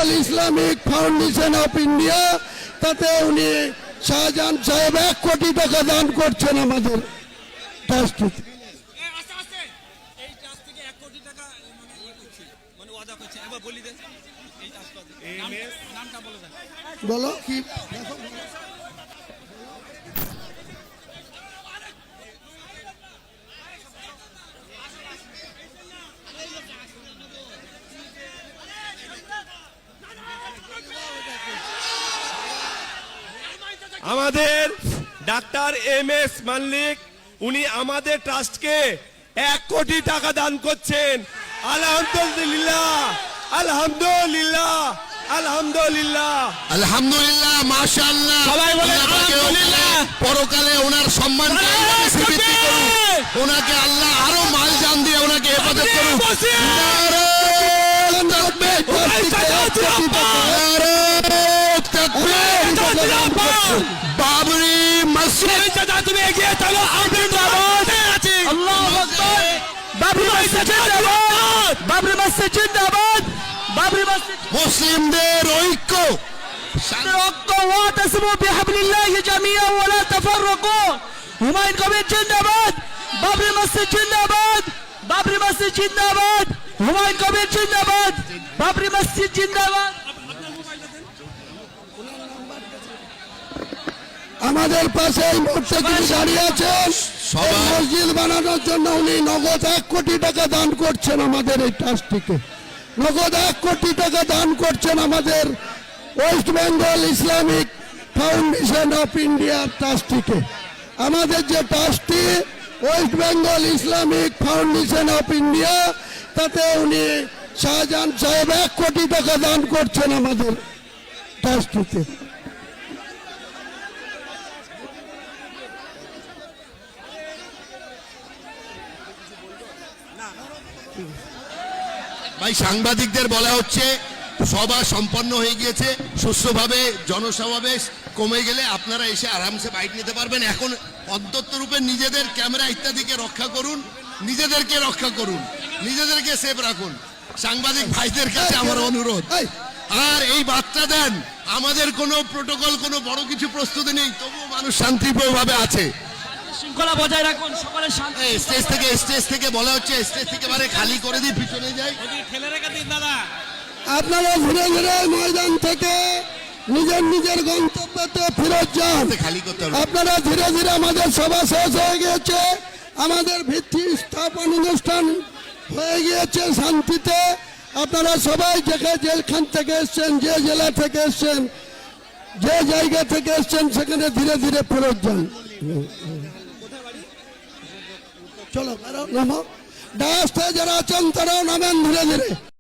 Bengal Islamic Foundation of India, তাতে উনি শাহজাহান সাহেব 1 কোটি টাকা দান করছেন আমাদের ট্রাস্টিতে। বলো কি আমাদের ডাক্তার এম.এস. মাল্লিক উনি আমাদের ট্রাস্টকে 1 কোটি টাকা দান করছেন। আলহামদুলিল্লাহ, আলহামদুলিল্লাহ, আলহামদুলিল্লাহ, আলহামদুলিল্লাহ, মাশাআল্লাহ। সবাই বলে আলহামদুলিল্লাহ। পরকালে ওনার সম্মান বৃদ্ধি করুন, ওনাকে আল্লাহ আরো মাল জান দিয়ে ওনাকে হেফাজত করুন। বাবরি মসজিদ তুমি এগিয়ে চলো, আল্লাহু আকবার। বাবরি মসজিদ জিন্দাবাদ, বাবরি মসজিদ জিন্দাবাদ, বাবরি মসজিদ মুসলিমদের ঐক্য واعتصموا بحبل الله جميعا ولا تفرقوا। হুমায়ুন কবির জিন্দাবাদ, বাবরি মসজিদ জিন্দাবাদ, বাবরি মসজিদ জিন্দাবাদ, হুমায়ুন কবির জিন্দাবাদ, বাবরি মসজিদ জিন্দাবাদ। আমাদের পাশে এই মুহূর্তে যিনি দাঁড়িয়ে আছেন, এই মসজিদ বানানোর জন্য উনি নগদ 1 কোটি টাকা দান করছেন আমাদের এই ট্রাস্টিকে। নগদ 1 কোটি টাকা দান করছেন আমাদের West Bengal Islamic Foundation of India ট্রাস্টিকে। আমাদের যে trustee West Bengal Islamic Foundation of India, তাতে উনি শাহজাহান সাহেব 1 কোটি টাকা দান করছেন আমাদের ট্রাস্টিতে। ভাই, সাংবাদিকদের বলা হচ্ছে সভা সম্পন্ন হয়ে গিয়েছে সুষ্ঠুভাবে, জনসমাবেশ কমে গেলে আপনারা এসে আরামসে বাইক নিতে পারবেন। এখন অন্তত রূপে নিজেদের ক্যামেরা ইত্যাদিকে রক্ষা করুন, নিজেদেরকে রক্ষা করুন, নিজেদেরকে সেফ রাখুন। সাংবাদিক ভাইদের কাছে আমার অনুরোধ। আর এই বার্তা দেন, আমাদের কোনো প্রোটোকল, কোনো বড় কিছু প্রস্তুতি নেই, তবুও মানুষ শান্তিপ্রিয়ভাবে আছে। শৃঙ্খলা বজায় রাখুন, সকলের শান্তি। স্টেজ থেকে বলা হচ্ছে, স্টেজ থেকে বারে খালি করে দিয়ে পিছনে যাই। আপনারা ধীরে ধীরে ময়দান থেকে নিজের নিজের গন্তব্যতে ফেরত যান। খালি করতে হবে। আপনারা ধীরে ধীরে, আমাদের সভা শেষ হয়ে গিয়েছে, আমাদের ভিত্তি স্থাপন অনুষ্ঠান হয়ে গিয়েছে শান্তিতে। আপনারা সবাই যেখান থেকে এসছেন, যে জেলা থেকে এসছেন, যে জায়গা থেকে এসছেন, সেখানে ধীরে ধীরে ফেরত যান। চলো নামো, ডাস্টে যারা আছেন তারাও নামেন ধীরে ধীরে।